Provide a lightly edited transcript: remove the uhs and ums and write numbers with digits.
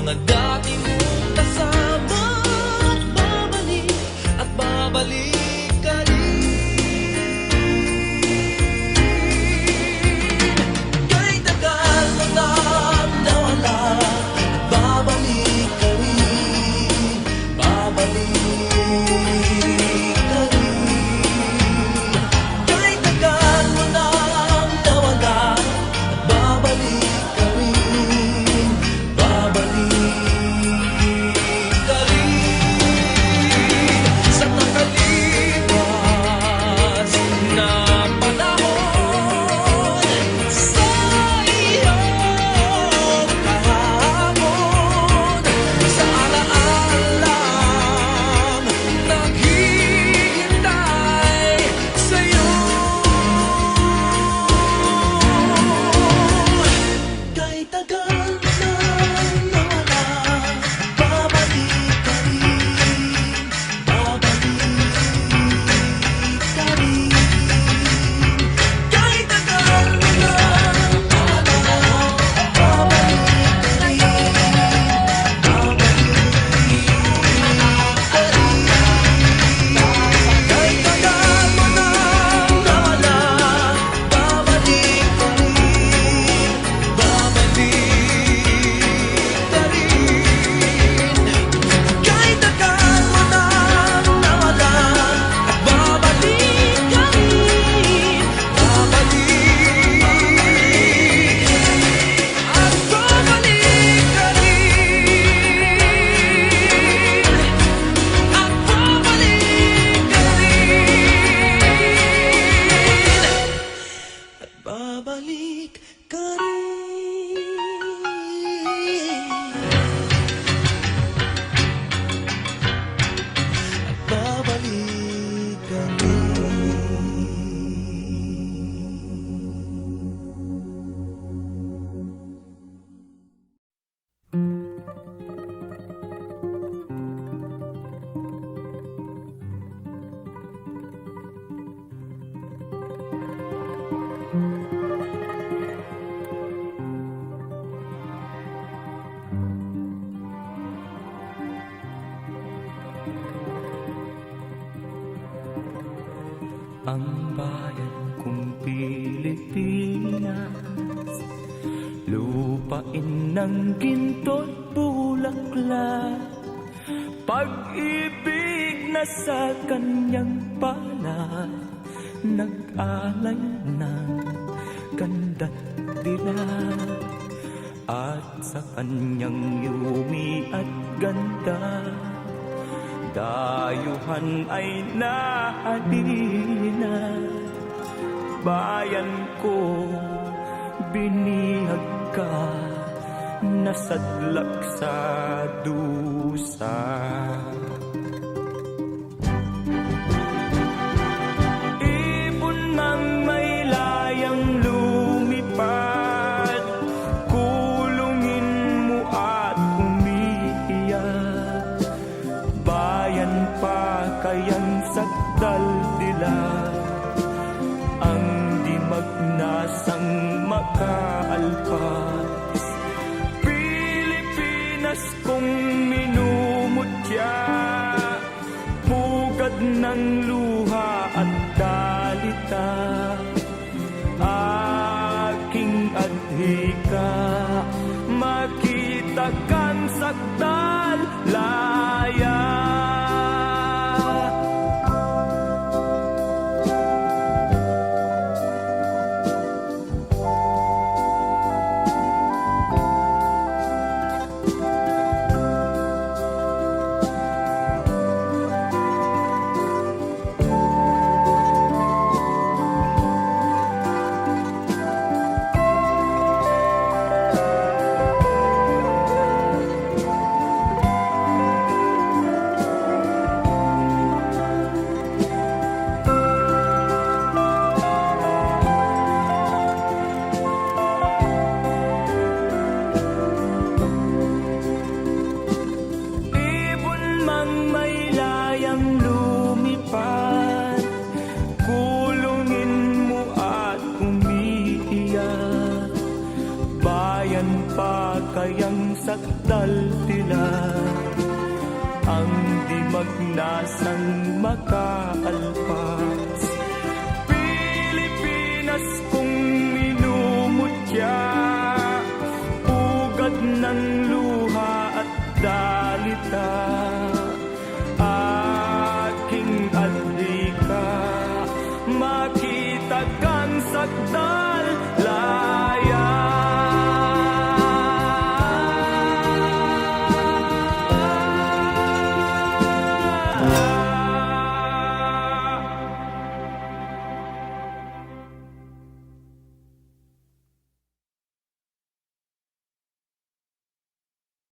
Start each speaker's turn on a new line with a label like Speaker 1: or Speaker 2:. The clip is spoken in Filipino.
Speaker 1: mga dati mong kasama. Babalik at babalik ka rin. Kay tagal mo nang nawala, babalik ka rin. Babalik ka rin. Kay tagal mo nang nawala, babalik ka rin. Babalik ka rin. Sa nakalipas na panahon, sa iyong kahapon, sa alaalang naghihintay sa'yo. Kay tagal nang nawala, babalik ka rin. Babalik ka rin. Kay tagal nang nawala, babalik ka rin. Babalik ka rin. Kay tagal mo nang nawala, babalik ka rin. Babalik ka rin. Kay tagal mo nang nawala, at babalik ka rin. Babalik at babalik ka rin. At babalik ka rin. At babalik ka rin. At babalik ka rin.
Speaker 2: Ang bayan kong Pilipinas, lupain ng ginto't bulaklak, pag-ibig na sa kanyang palad, nag-alay ng ganda't dilag. At sa kanyang yumi at ganda, dayuhan ay nahalina. Bayan ko, binihag ka, nasadlak sa dusa. Ibon ng may layang lumipad, kulungin mo at umiiyak. Bayan pa kayang sakdal dilag, ang di magnasang makaalpas. Pilipinas kong minumutya, pugad ng luha at dalita, aking adhika, makita kang sakdal laya. kayang sakdal tila ang di magnasang makaalpas. Pilipinas kong minumutya, ugat ng luha at dalita, aking adhika, makita kang sakdal laya.